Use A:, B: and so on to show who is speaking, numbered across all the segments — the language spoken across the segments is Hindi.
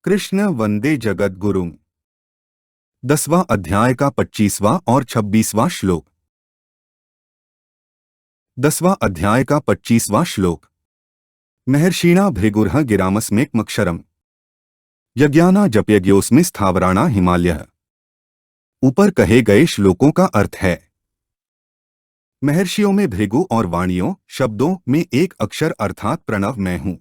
A: कृष्ण वंदे जगद्गुरुम्। 10वां अध्याय का 25वां और 26वां श्लोक। 10वां अध्याय का 25वां श्लोक। महर्षिणा भृगुर्ह गिरामस्मेकमक्षरम् यज्ञाना जपयज्ञोस्मि स्थावराणा हिमालयः। ऊपर कहे गए श्लोकों का अर्थ है, महर्षियों में भृगु और वाणियों शब्दों में एक अक्षर अर्थात प्रणव मैं हूँ।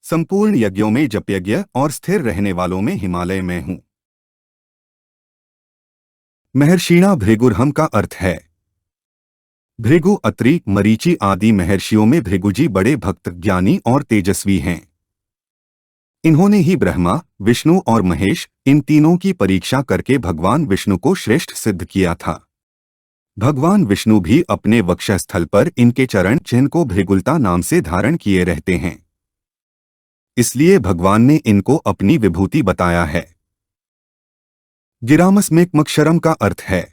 A: संपूर्ण यज्ञों में जपयज्ञ और स्थिर रहने वालों में हिमालय मैं हूँ। महर्षिणा भृगुर्हम का अर्थ है, भृगु, अत्रि, मरीचि आदि महर्षियों में भृगुजी बड़े भक्त, ज्ञानी और तेजस्वी हैं। इन्होंने ही ब्रह्मा, विष्णु और महेश इन तीनों की परीक्षा करके भगवान विष्णु को श्रेष्ठ सिद्ध किया था। भगवान विष्णु भी अपने वक्षस्थल पर इनके चरण चिन्ह को भृगुलता नाम से धारण किए रहते हैं, इसलिए भगवान ने इनको अपनी विभूति बताया है। गिरामस्मेकमक्षरम का अर्थ है,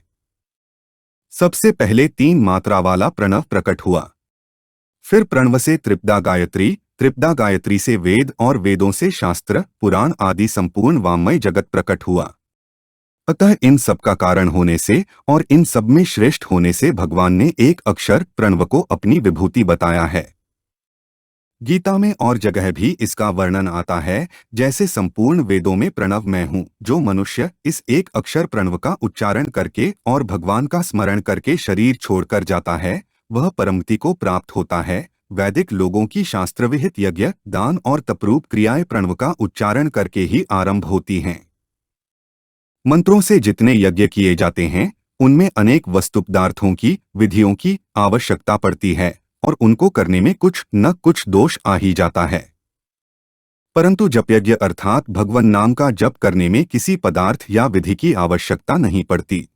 A: सबसे पहले 3 मात्रा वाला प्रणव प्रकट हुआ, फिर प्रणव से त्रिपदा गायत्री से वेद और वेदों से शास्त्र, पुराण आदि संपूर्ण वाङ्मय जगत प्रकट हुआ। अतः इन सब का कारण होने से और इन सब में श्रेष्ठ होने से भगवान ने एक अक्षर प्रणव को अपनी विभूति बताया है। गीता में और जगह भी इसका वर्णन आता है, जैसे संपूर्ण वेदों में प्रणव मैं हूँ। जो मनुष्य इस एक अक्षर प्रणव का उच्चारण करके और भगवान का स्मरण करके शरीर छोड़कर जाता है, वह परमगति को प्राप्त होता है। वैदिक लोगों की शास्त्र विहित यज्ञ, दान और तपरूप क्रियाएं प्रणव का उच्चारण करके ही आरंभ होती हैं। मंत्रों से जितने यज्ञ किए जाते हैं, उनमें अनेक वस्तु पदार्थों की, विधियों की आवश्यकता पड़ती है और उनको करने में कुछ न कुछ दोष आ ही जाता है। परंतु जपयज्ञ अर्थात भगवान नाम का जप करने में किसी पदार्थ या विधि की आवश्यकता नहीं पड़ती।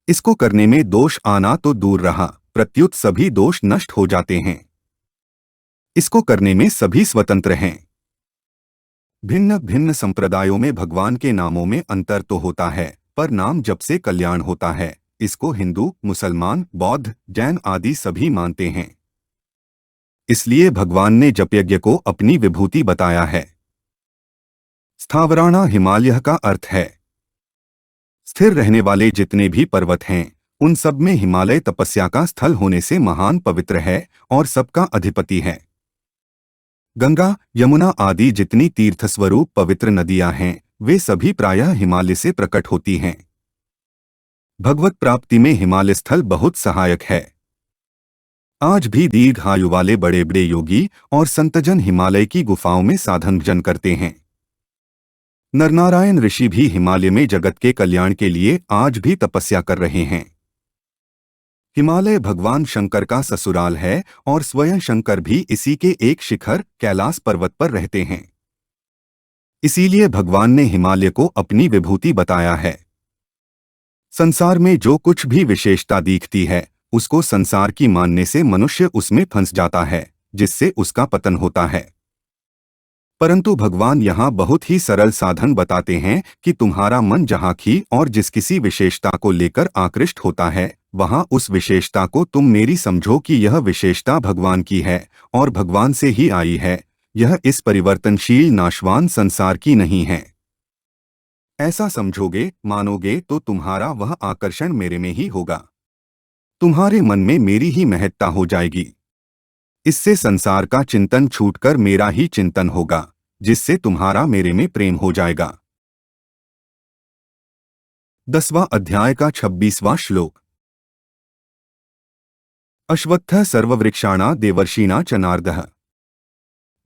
A: इसको करने में दोष आना तो दूर रहा, प्रत्युत सभी दोष नष्ट हो जाते हैं। इसको करने में सभी स्वतंत्र हैं। भिन्न भिन्न संप्रदायों में भगवान के नामों में अंतर तो होता है, पर नाम जप से कल्याण होता है। इसको हिंदू, मुसलमान, बौद्ध, जैन आदि सभी मानते हैं। इसलिए भगवान ने जपयज्ञ को अपनी विभूति बताया है। स्थावराणा हिमालय का अर्थ है, स्थिर रहने वाले जितने भी पर्वत हैं, उन सब में हिमालय तपस्या का स्थल होने से महान पवित्र है और सबका अधिपति है। गंगा, यमुना आदि जितनी तीर्थस्वरूप पवित्र नदियां हैं, वे सभी प्रायः हिमालय से प्रकट होती हैं। भगवत प्राप्ति में हिमालय स्थल बहुत सहायक है। आज भी दीर्घायु वाले बड़े बड़े योगी और संतजन हिमालय की गुफाओं में साधन भजन करते हैं। नरनारायण ऋषि भी हिमालय में जगत के कल्याण के लिए आज भी तपस्या कर रहे हैं। हिमालय भगवान शंकर का ससुराल है और स्वयं शंकर भी इसी के एक शिखर कैलाश पर्वत पर रहते हैं। इसीलिए भगवान ने हिमालय को अपनी विभूति बताया है। संसार में जो कुछ भी विशेषता दिखती है, उसको संसार की मानने से मनुष्य उसमें फंस जाता है, जिससे उसका पतन होता है। परंतु भगवान यहाँ बहुत ही सरल साधन बताते हैं कि तुम्हारा मन जहाँ की और जिस किसी विशेषता को लेकर आकृष्ट होता है, वहाँ उस विशेषता को तुम मेरी समझो कि यह विशेषता भगवान की है और भगवान से ही आई है। यह इस परिवर्तनशील नाशवान संसार की नहीं है। ऐसा समझोगे, मानोगे तो तुम्हारा वह आकर्षण मेरे में ही होगा। तुम्हारे मन में मेरी ही महत्ता हो जाएगी। इससे संसार का चिंतन छूटकर मेरा ही चिंतन होगा, जिससे तुम्हारा मेरे में प्रेम हो जाएगा। 10वां अध्याय का 26वां श्लोक। अश्वत्थः सर्ववृक्षाणा देवर्षिणा च नारदः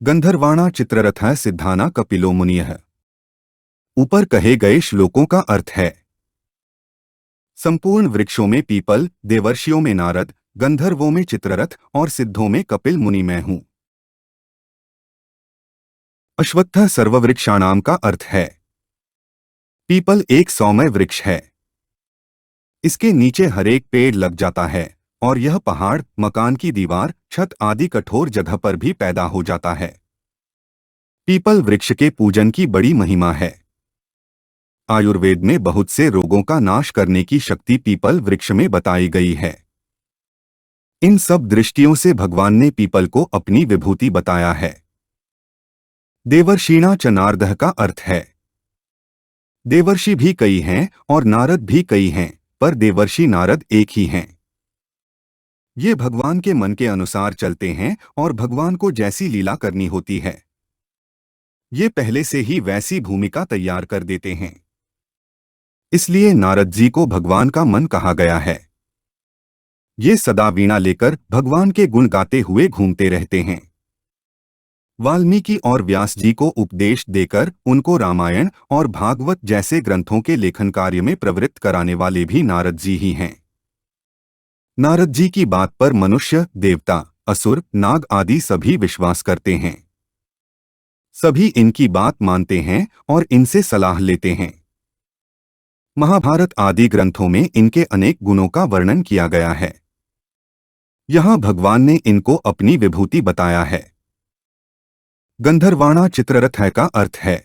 A: गंधर्वाणा चित्ररथः सिद्धाना कपिलो मुनियः। ऊपर कहे गए श्लोकों का अर्थ है, संपूर्ण वृक्षों में पीपल, देवर्षियों में नारद, गंधर्वों में चित्ररथ और सिद्धों में कपिल मुनि मैं हूं। अश्वत्थः सर्ववृक्षाणाम का अर्थ है, पीपल एक सौम्य वृक्ष है। इसके नीचे हरेक पेड़ लग जाता है और यह पहाड़, मकान की दीवार, छत आदि कठोर जगह पर भी पैदा हो जाता है। पीपल वृक्ष के पूजन की बड़ी महिमा है। आयुर्वेद में बहुत से रोगों का नाश करने की शक्ति पीपल वृक्ष में बताई गई है। इन सब दृष्टियों से भगवान ने पीपल को अपनी विभूति बताया है। देवर्षिणा च नारदः का अर्थ है देवर्षि भी कई हैं और नारद भी कई हैं, पर देवर्षि नारद एक ही हैं। ये भगवान के मन के अनुसार चलते हैं और भगवान को जैसी लीला करनी होती है ये पहले से ही वैसी भूमिका तैयार कर देते हैं। इसलिए नारद जी को भगवान का मन कहा गया है। ये सदा वीणा लेकर भगवान के गुण गाते हुए घूमते रहते हैं। वाल्मीकि और व्यास जी को उपदेश देकर उनको रामायण और भागवत जैसे ग्रंथों के लेखन कार्य में प्रवृत्त कराने वाले भी नारद जी ही हैं। नारद जी की बात पर मनुष्य, देवता, असुर, नाग आदि सभी विश्वास करते हैं। सभी इनकी बात मानते हैं और इनसे सलाह लेते हैं। महाभारत आदि ग्रंथों में इनके अनेक गुणों का वर्णन किया गया है। यहाँ भगवान ने इनको अपनी विभूति बताया है। गंधर्वाणा चित्ररथ है का अर्थ है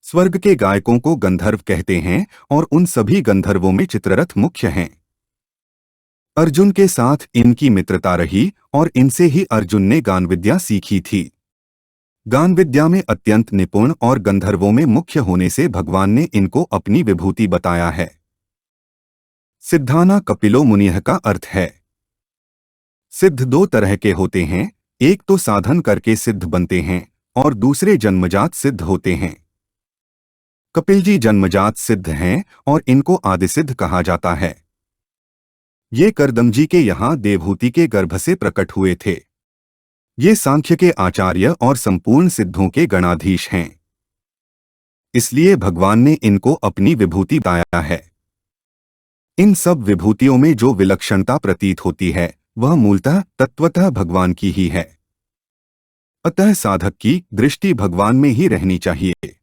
A: स्वर्ग के गायकों को गंधर्व कहते हैं और उन सभी गंधर्वों में चित्ररथ मुख्य हैं। अर्जुन के साथ इनकी मित्रता रही और इनसे ही अर्जुन ने गान विद्या सीखी थी। गान विद्या में अत्यंत निपुण और गंधर्वों में मुख्य होने से भगवान ने इनको अपनी विभूति बताया है। सिद्धाना कपिलो मुनिः का अर्थ है सिद्ध दो तरह के होते हैं, एक तो साधन करके सिद्ध बनते हैं और दूसरे जन्मजात सिद्ध होते हैं। कपिल जी जन्मजात सिद्ध हैं और इनको आदिसिद्ध कहा जाता है। ये करदम जी के यहाँ देवहूति के गर्भ से प्रकट हुए थे। ये सांख्य के आचार्य और संपूर्ण सिद्धों के गणाधीश हैं। इसलिए भगवान ने इनको अपनी विभूति बताया है। इन सब विभूतियों में जो विलक्षणता प्रतीत होती है वह मूलतः तत्वतः भगवान की ही है। अतः साधक की दृष्टि भगवान में ही रहनी चाहिए।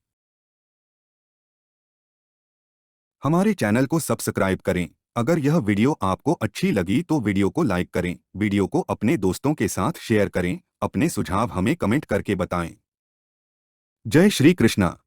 A: हमारे चैनल को सब्सक्राइब करें। अगर यह वीडियो आपको अच्छी लगी तो वीडियो को लाइक करें, वीडियो को अपने दोस्तों के साथ शेयर करें, अपने सुझाव हमें कमेंट करके बताएं। जय श्री कृष्णा।